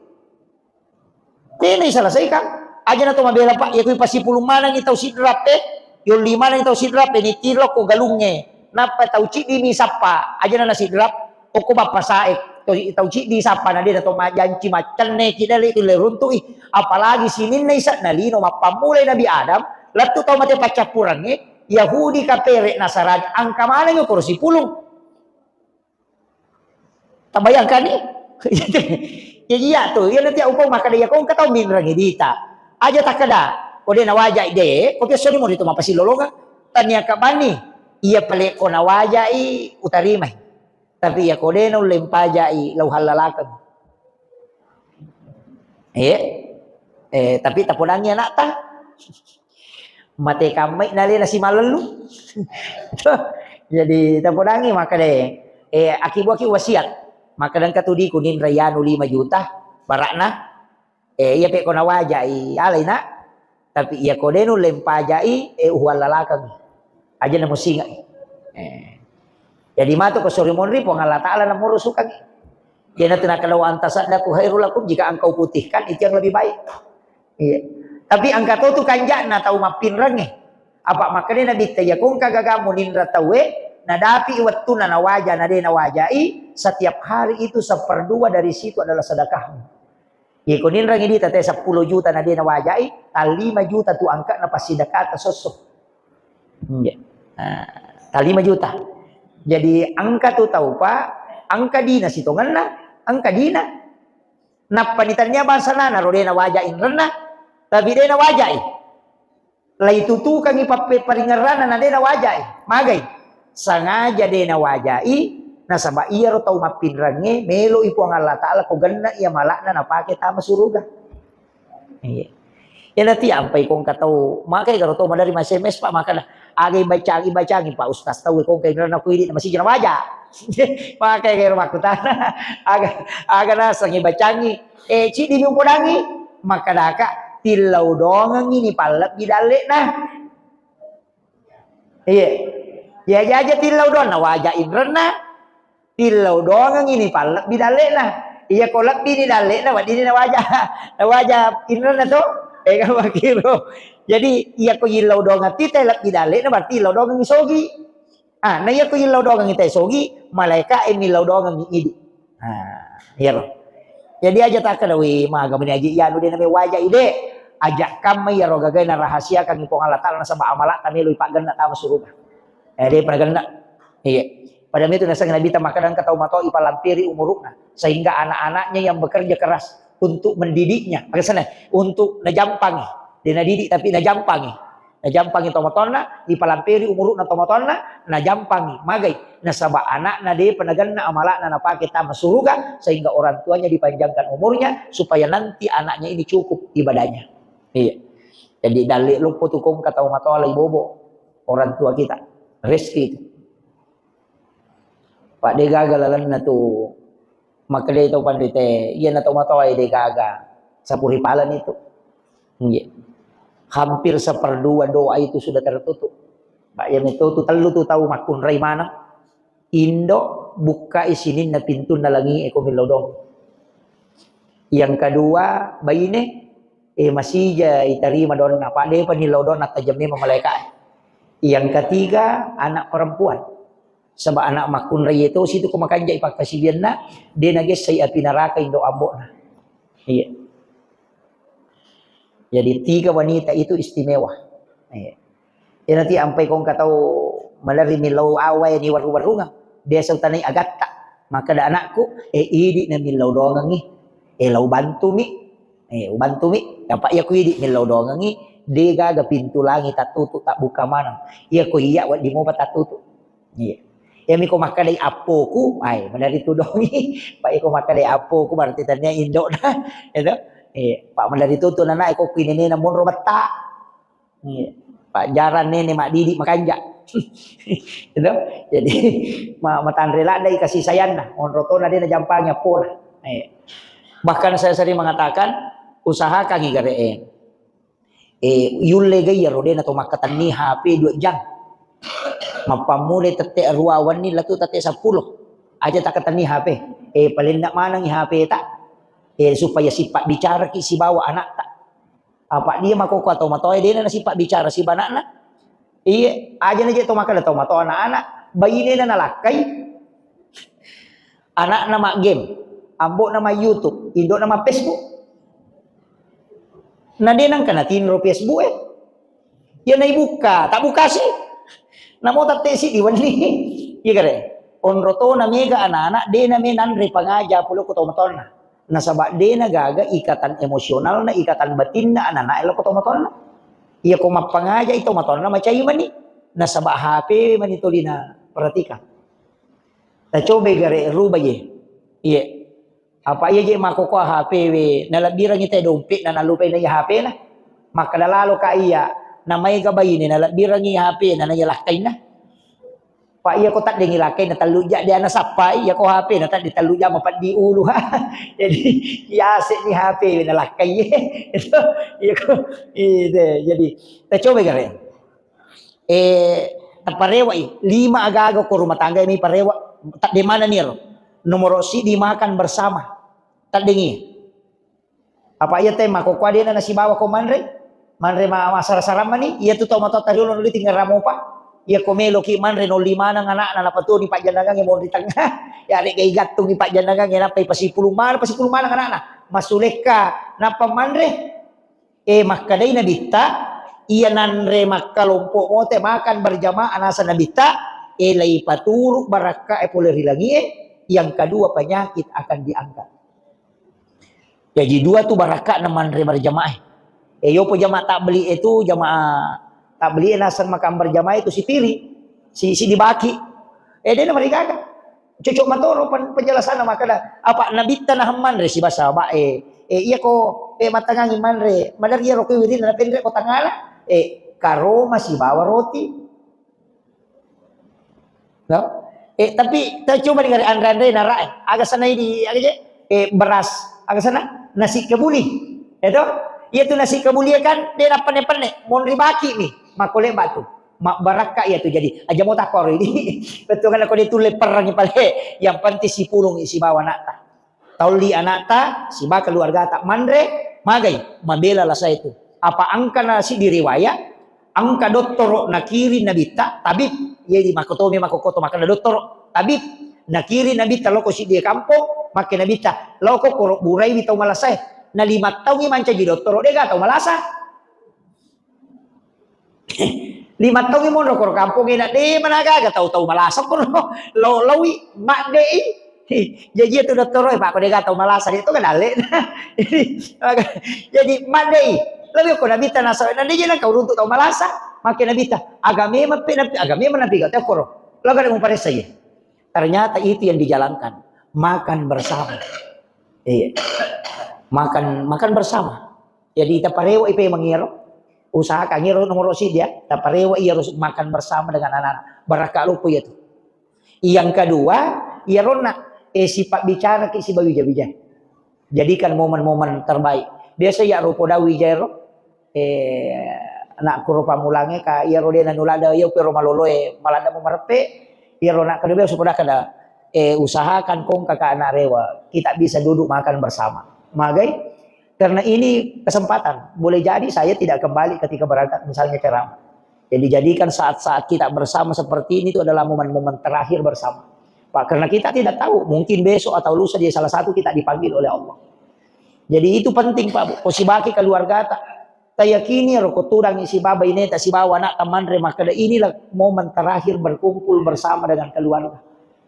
Ini salah saya kan aja na to mabela pak ya kui pasi pulung mana ni tahu sidrap yo lima na tahu sidrap ni tilo ko galunge. Napa tahu cik di sapa aja na sidrap o ko bapasaek tahu cik di sapa na dia to majanci macan ne kidali itu leruntui apalagi sinin na isat na lino mapamulay nabi Adam latu tahu mate pacapuran Yahudi kapere Nasarani angka mana yo kursi pulung tabayangkan nih ya iya tuh ya nanti upang maka dia kong katau minrang edita aja takada ode na wajai de ko pesori mo dito mapasilolonga tanya ka bani iya pale ko na wajai utarimay tapi iya ko de no lempajai law halalakan tapi tapodangnya nak ta mate kamay nali na si malalu jadi tapodangi maka de akibu wasiat maka dan katudi kunin rayanu 5 juta barakna iya pe ko na wajai alay na tapi iya ko de no lempajai uhalalakang aja na musinga jadi matu ko sorimon ri po ng Allah Ta'ala na murusukan yan na tinakalawa antasad na ko hairul lakum jika engkau putihkan itu yang lebih baik iya. Tapi angka tu kanja na tahu mapinrang apa makanya nabi taya kung kagagamu nindra tawe nadapi waktu na nawaja na de nawajai setiap hari itu 1/2 dari situ adalah sedekahmu ya ko nindra ngidi tete 10 juta na de nawajai 5 juta tu angka na pasidekah sosok iya. 5 juta. Jadi angka tuh tahu Pak, angka dina sitongan na, angka dina. Napanitannya bahasa na rode na wajain rena, tapi de na wajai. Lai tutu kang ipape paringaran na de na wajai. Magay. Sangaja de na wajai, nasaba iya ro tahu mapinrange, melo ipo ang Allah Ta'ala ko ganna iya malakna napake tama suruga. Iya. Ya nanti ampai kong katau makai karo to madari SMS Pak makana agay bacang Pak Ustaz tahu kong kay na kuidi masih jana waja makai kay rumah kutana aga na sangi bacangi ci di podangi makadaka tilau dongang ini palap gidale na iya ya aja tilau don na waja inrena tilau dongang ini palap gidale na iya kolak bini dale na wadini na waja inrena to kan makiro. Jadi iya ko yilaw do nga tite lak gidale na berarti ilaw do nga isogi. Na iya ko yilaw do nga itay sogi, malaika ilaw do nga ngidi. Iya. Jadi aja tak kadawi magamin aja yano din na may wajah ide. Ajak kami ya ro gagay na rahasia kang ipong Allah Ta'ala na sa maamala kami luy pagganna tama suruga. Di pagganna. Iya. Padahal itu nasa nabita makadang kataw mato ipalampiri umuruk na sehingga anak-anaknya yang bekerja keras untuk mendidiknya, untuk najampangi, dia nadidik tapi najampangi tomatona, dipalampiri umuruk na tomatona, najampangi, magay, nasaba anak na dia penagan na amala na napake tama suruga, sehingga orang tuanya dipanjangkan umurnya, supaya nanti anaknya ini cukup ibadahnya. Iya. Jadi dalik lupo tukong kata umatola ibobo, orang tua kita, rezeki itu. Pak de gagalalan na tu maka dia itu pandite iya na tomataway de gaga sa puripalan itu iya. Hampir 1/2 doa itu sudah tertutup Pak yang itu telu tu tahu makun ray mana Indo buka isinin na pintu na langi ekomilodong yang kedua bayine masih ja itarima don na Pak de panilodon at tajamnya malaikat yang ketiga anak perempuan sama anak makun ray itu situ kumakanja ipagpasibian na dia nages say pinaraka indo ambo na iya Jadi 3 wanita itu istimewa. Ya nanti sampai kong katau malari milau awai ni waru-warunga. Dia sultanai agatta. Maka da anakku, idi na milau doang ni. Lau bantu mi. Bantu mi. Dapat ya ku idi milau doang ni. Dia gaga pintu langit tak tutup tak buka mana. Iya ku iya wat di mo tak tutup. Iya. Ya mi ko makadai apoku, ay malari tu dong ni. Pak iko makadai apoku berarti tanya indok dah. Itu. Pak malari tu nana iko kinini namun robata. Iya. Pak jaran nene mak didik makanja. Gitu. Jadi matan rela dai kasih sayang nah. Onroto na dia na jampangnya pula. Bahkan saya sering mengatakan usaha kaki gareen. Yulle gaya rode na to makatan ni HP 2 jam. Mapamuli tete ruawan ni latu tete 10. Aja tak kata ni HP. Paling nak mana ni HP tak? Supaya sifat bicara ki si bawa anak tak. Apa dia makoko atau matoy dia na sifat bicara si banak na. Iya, aja na to makala to mato anak-anak. Bayi ni na nalakai. Anak nama game. Ambo nama YouTube. Indo nama Facebook. Na dia nang kana tinro Facebook Yan na ibuka. Tak buka sih. Namo tate si diwani. Iya kare. Onroto na mega anak-anak. Dia na menanre pangaja pulo ko to mato na. Nasaba dia na gaga ikatan emosional na ikatan batin na anak-anak elo ko to mato na. Iya ko mapangaja ito maton na macay man ni nasaba HP man ito na perhatikan. Ta coba gare ruba ye. Iya. Apa iya je makoko HP we nalabirang ite dompet na nalupay na HP na. Makadalalo ka iya na may gabay ni nalabirang iya HP na nayalakay na. Pa iya ko tak dingilakay na taluja dia na sapay iya ko HP na tak ditaluja mapat di ulo ha. Jadi yase ni HP na lakay itu iya ko jadi ta coba gare. Parewa 5 agago ko rumah tangga ini parewa tak di mana nih nomor si dimakan bersama. Tak dengi. Apa iya tema ko kwa dia na si bawa ko manre masara-sarama ni iya tu tomato tariulo nuli tinggal ramo pa. Ya komelo ki man reno 5 nang anak na napatu ni Pak Janagang yang mau di tengah. Ya rek kay gatong ni Pak Janagang yang napay pasipulong man ang anak na. Masuleka na pamanre. Makaday na bita iya nanre makalompo mo te makan berjamaah anasa na bita lay paturuk baraka poleri lagi yang kedua penyakit akan diangkat. Jadi 2 tu baraka na manre berjamaah. Yo po jamaah tak beli itu jamaah tak beli nasan makan berjamaah itu si Piri, si dibaki. Dia na marigaga. Cucuk matoro penjelasan maka apa nabita na hamman re si basa ba iya ko matangangin man re madar iya ro ko wirin na pendre ko tangala karo masih bawa roti. No? Tapi coba dengar andre nara agak sana di agak beras agak sana nasi kebuli. Itu iya tu nasi kebuli kan dia pane-pane mon ribaki nih. Makole batu mak baraka ya tu jadi aja mau takor ini betul kan aku ditulis perang pale yang penting si pulung isi bawa anak ta tauli anak ta si ba keluarga tak mandre magai mabela lah saya itu apa angka nasi di riwayat angka doktor nakiri nabita tabib ye di makotomi makokoto makan doktor tabib nakiri nabita loko si dia kampung makin nabita loko korok burai bitau malasai na 5 tahun manca di doktor dia gak tau malasa 5 tahun mo no kampung ina di managa tahu-tahu malasap ko no lawi mak dei jadi itu doktor pak ko dia tahu malasa itu kan dale jadi mak dei lawi ko nabita nasa na dia na kau runtuk tahu malasa makin nabita agame napi ka ko laga mo pare saya ternyata itu yang dijalankan makan bersama makan bersama jadi kita parewa ipe mangiro usahakan ngiro nomor si dia taparewa iya harus makan bersama dengan anak-anak baraka lupu ya tuh yang kedua iya rona sifat bicara ke si bayu bija jadikan momen-momen terbaik biasa ya rupo dawi jero anak kurupa mulange ka iya rode nanulada iya pero malolo malada mo marpe iya rona kedua supaya kada usahakan kong kakak anak rewa kita bisa duduk makan bersama magai karena ini kesempatan. Boleh jadi saya tidak kembali ketika berangkat misalnya ceramah. Jadi jadikan saat-saat kita bersama seperti ini itu adalah momen-momen terakhir bersama. Pak, karena kita tidak tahu. Mungkin besok atau lusa dia salah satu kita dipanggil oleh Allah. Jadi itu penting Pak. Posibaki keluarga tak. Tayakini roko tudang si baba ini si bawa anak teman maka inilah momen terakhir berkumpul bersama dengan keluarga.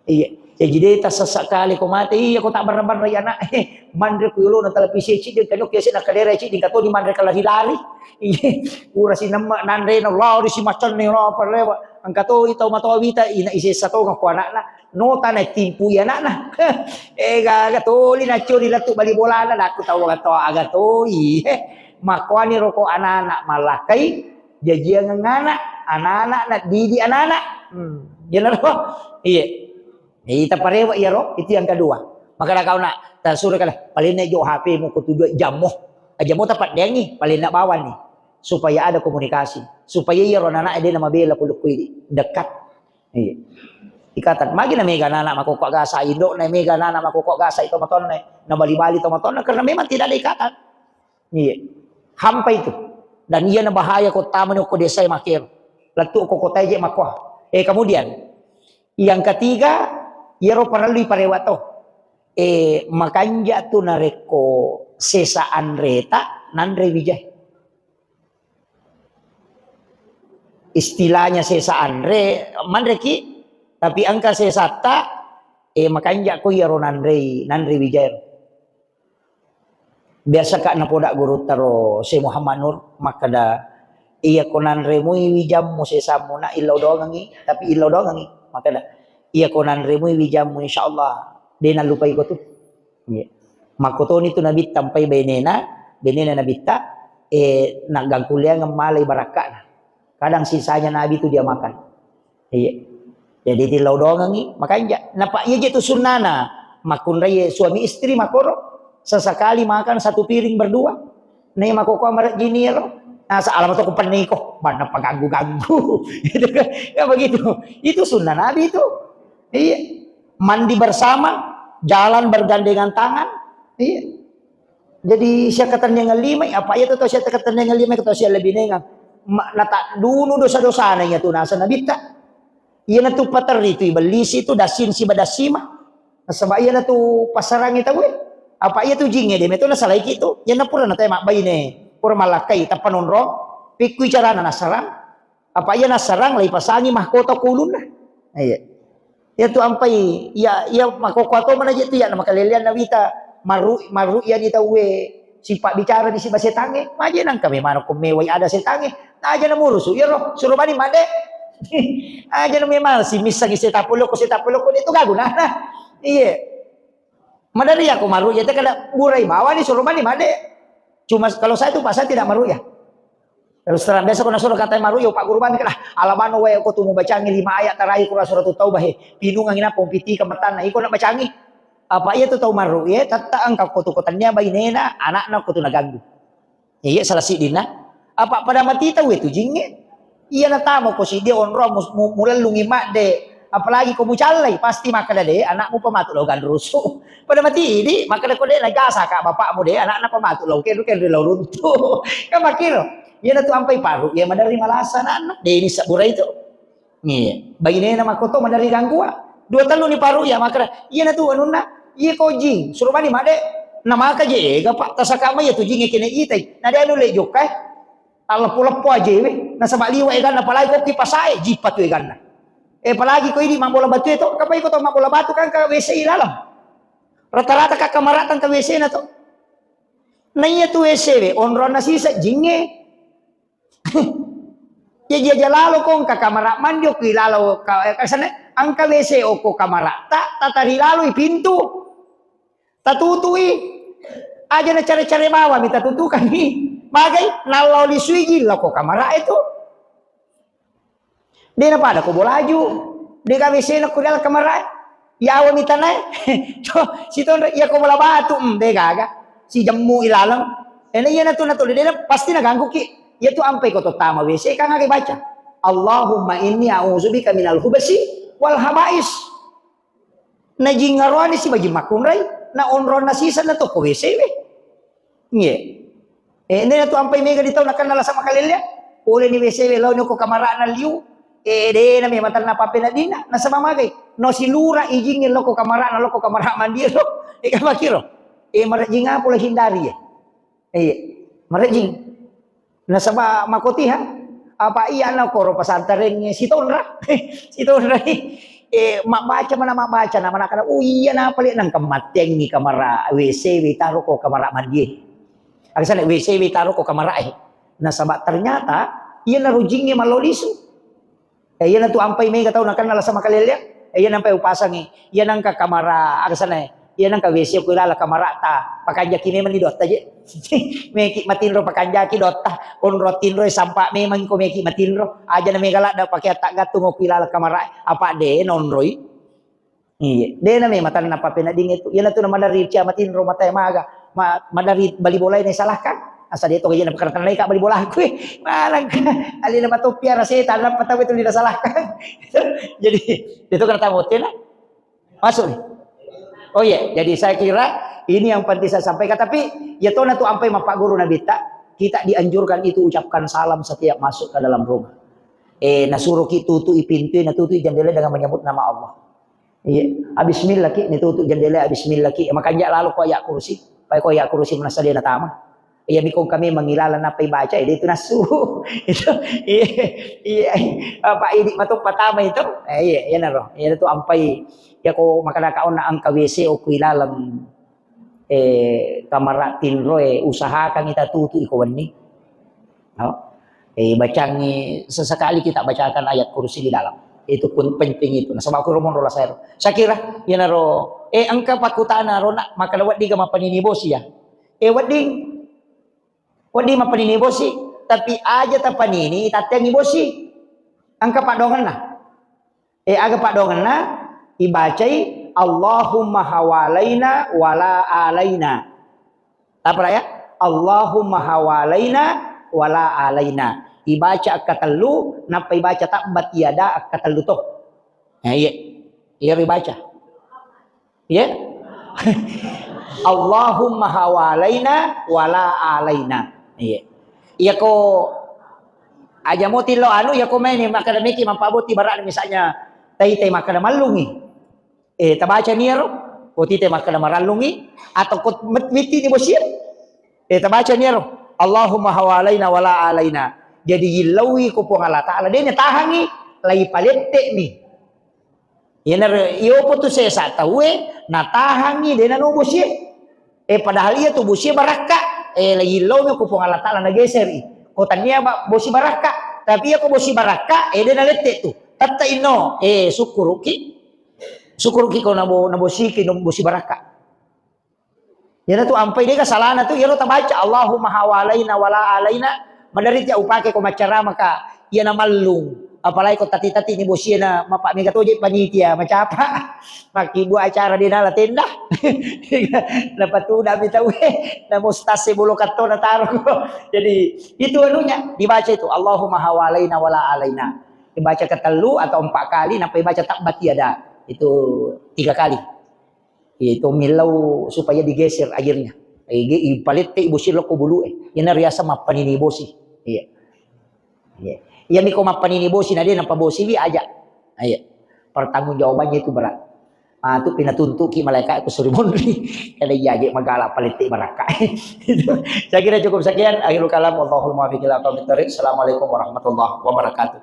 Iya. Jadi ta sesekali ko mati iya ko tak barban ray anak mandre ko yulo na televisi ci din kanok yesi na kadera ci din kato di mandre kala hilari. Iya. Ura si nama nandre na law si macon ni ro parlewa. Ang kato itaw matawita ina isi sato nga ko anak na nota na timpu ya anak na. Gaga to li na curi latu bali bola na aku tahu gato aga to iya. Makwani roko anak-anak malakai jaji ngana anak-anak nak didi anak-anak jenar ro iya kita parewa iya ro itu yang kedua maka kau nak tasur kala paling nak jo HP mo ko tujuh jam mo tapat dengi paling nak bawa nih supaya ada komunikasi supaya iya ro anak dia nama bela kuluk kuidi dekat iya ikatan magi na mega anak makokok gasa indo na mega anak makokok gasa itu maton na bali-bali to maton karena memang tidak ada ikatan iya hampa itu dan ia na bahaya ko taman ko desa makir latu ko kota je makwa kemudian yang ketiga ia ro paralui parewato makanja tu nareko sesa anreta nandre wijay istilahnya sesa andre mandreki tapi angka sesata makanja ko ia ro nandre wijay biasa kak napodak guru taro si Muhammad Nur makada iya konan remui wijam mo sesamu na ilaw dongangi tapi ilaw dongangi makada iya konan remui wijam mo insyaallah de na lupay ko tu iya makoto ni tu nabit tampay benena nabita nagang kuliah malay baraka na kadang sisanya nabi tu dia makan iya jadi ilaw dongangi makanya napa iya je tu sunnana makunray suami istri makoro sesekali makan satu piring berdua. Nih makoko amarat jini ya. Nah, alamat aku peniko, mana pengganggu-ganggu. Gitu kan. Ya begitu. Itu sunnah Nabi itu. Iya. Mandi bersama, jalan bergandengan tangan. Iya. Jadi siakatan yang ngelima, apa ya tuh siakatan yang ngelima kita siya lebih nengang. Nata dulu dosa-dosa nanya tuh nasa Nabi tak. Iya na tu patar itu iblis itu dasin si badasima. Nasaba iya na tu pasarang itu gue. Apa iya tu jingnya dia metona salai gitu ya na pura na tayo makbay ne pura malakay tapanonro pikui cara na nasarang apa iya nasarang lay pasangi mahkota kulun na iya ya tu ampay ya makokwato man aja tu ya na makalilian na wita maru yan ita we sipa bicara di si basetange maja nang kami mano kumeway ada setange aja na murusu ya roh suruh bani made aja na memang si misang isetapulo ko itu gaguna iya madari aku maru ya kada burai bawa nih suruh mani made cuma kalau saya tuh pasal tidak maru ya terus terang biasa ko nasuruh kata maru ya Pak Guru bani kada alamano we ko tumu bacangi 5 ayat terakhir kura surat taubah pinung angin apa piti kemetan iko nak bacangi apa iya tuh tahu maru ya tata angka kotu-kotannya bainena anak-anak ko tuh naganggu iya salah si dina apa pada mati tahu itu jinge iya na tamo ko si dia onro mulai lungi mak de apalagi kamu calai pasti makan deh anakmu pematu logan rusuh pada mati ini makan kau deh najasa kak bapakmu deh anak pematu lo kendo lo runtuh kan makiro ya na tu ampai paru ya madari malasan anak deh ini sabura itu nih bagi nih nama koto madari gangguan 2 tahun nih paru ya makan iya na tu anuna iya koji suruh mani made nama kaje gapak tasakama ya tu jinge kene itai nade anu le jokai Allah pulepo aja we na sama liwa ikan apalagi kau kipasai jipat tu ikan apalagi ko ini mambola batu itu kapay ko to mambola batu kan ka WC ilalam rata-rata ka kamaratan ka WC na to naiya tu WC we onro na sisa jinge ya jalalo kong ka kamara mandio ko ilalo ka kasane ang ka WC o ko kamara tatari lalo pintu tatutui aja na cari-cari bawa minta tutukan ni bagay nalaw li swigi lo ko kamara itu dia na pada ko bolaju dia ka WC na ko dal kamera ya awa mitana si ton ya ko bola batu de gaga si jammu ilalang iya na to dia na pasti naganggu ki ya tu ampai ko to tama WC ka nga baca Allahumma inni a'udzubika minal hubasi wal habais na jingarwani si bagi makunray na onron na sisa na to ko WC we nye hindi na to ampai mega ditaw nakanala sa makalilya uli ni WC we law nyo ko kamara na liu de na may matan na papel na dina nasa mamagay no silura ijingin loko kamara mandiro ikamakiro marajing nga pula hindari marajing Nasaba makotiha. Apa iya na koro pasantareng si Tonra. Si Tonra mak baca mana mak baca nama nak oh iya na palit nang kemateng ni kamera WC taruh ko kamera mandi. Agak WC taruh ko kamera Nasaba ternyata iya na rujingnya malolisu. Iya na tu ampai mega tahu nakan nala sama kalian. Iya nampai upasang iya nang ka kamera agak sana. Iya nang ka WC ko ilala kamera ta pakanjaki memang di dot aja. Meki matinro pakanjaki dot ta on rotinro sampak memang ko meki matinro aja na megala da pakai tak gatung ko ilala kamera apa de nonroi. Iya, de na me matan na papena ding itu. Iya na tu na madari cia matinro mata maga. Madari bali bola ini salahkan. Asa dia to kaya na pakaratan lay ka bali bola ko Malang ali na matopia rasa tanam pataw itu disalahkan. Jadi itu kena tamutin na. Masuk nih. Oh iya, jadi saya kira ini yang penting saya sampaikan. Tapi ya tona tuh sampai Pak Guru Nabita, kita dianjurkan itu ucapkan salam setiap masuk ke dalam rumah. Nasuruh kita tutup pintu, tutup jendela dengan menyebut nama Allah. Iya, bismillah ki, tutup jendela bismillah ki. Makanya lalu kau ya kursi, kau ya kursi menasa dia natama. Iya, mikong kami mengilalan apa baca, itu nasuruh. Itu, iya, Pak Idik matuk pertama itu, iya naro, iya itu sampai ya ko makadakaon na ang kawese o kuilalam kamara tinro usahakan kita tutu ikawan ni. No? Bacang sesekali kita bacakan ayat kursi di dalam. Itu pun penting itu. Nah, sama aku rumon rola saya. Saya kira ya naro angka pakutana ro nak makadawat di gama panini bosi ya. Wadi mapanini bosi tapi aja ta panini tatengi bosi. Angka padongan na. Aga padongan na ibacai Allahumma hawalaina wala alaina. Apa ya? Allahumma hawalaina wala alaina. Ibaca akatelu napa ibaca takbat tiada akatelu toh. Iya. Iya ibaca. Iya. Allahumma hawalaina wala alaina. Iya. Iya ko aja mo tilo anu ya ko meni makadamiki mampabuti barak misalnya tay makada malungi. Tabaca niya ro, o tite makana maralungi, atau kot miti ni bosir. Tabaca niya ro, Allahumma hawalaina wala alaina. Jadi ilawi ko po ng Allah Ta'ala. Dia tahangi, lay palette mi. Yan na, iyo po to siya sa tawe, natahangi, dia na no bosir. Padahal iya to bosir baraka. Lay ilawi ko po ng Allah Ta'ala nag-eseri. Kotan niya ba, bosir baraka. Tapi iya ko bosir baraka, dia na lette to. Tatta ino, sukuruki. Syukur kiko nabosiki nabosi baraka. Yan tu ampai dia kesalahan tu yano tabaca Allahumma hawalaina wala alaina madari ti upake ko macara maka yana malung. Apalagi ko tati-tati ni bosi na mapak mega toje panitia macapa. Makibu acara di nala tenda. Napatuna bitawe na mustase bulo kato na taro. Jadi itu anunya dibaca itu Allahumma hawalaina wala alaina. Dibaca ketelu atau 4 kali sampai baca takbat tiada. Itu 3 kali. Itu milau supaya digeser akhirnya. Ipalit ibu silo ko bulu Yan riasa mapanini bosi. Iya. Iya. Yan ni ko mapanini bosi na din ang pabosi wi aja. Iya. Pertanggungjawabannya itu berat. Itu pinatuntuki malaikat aku surimondri. Kada yagi magala paliti baraka. Saya kira cukup sekian. Akhirul kalam wallahul muwaffiq ila aqwamit thoriq. Assalamualaikum warahmatullahi wabarakatuh.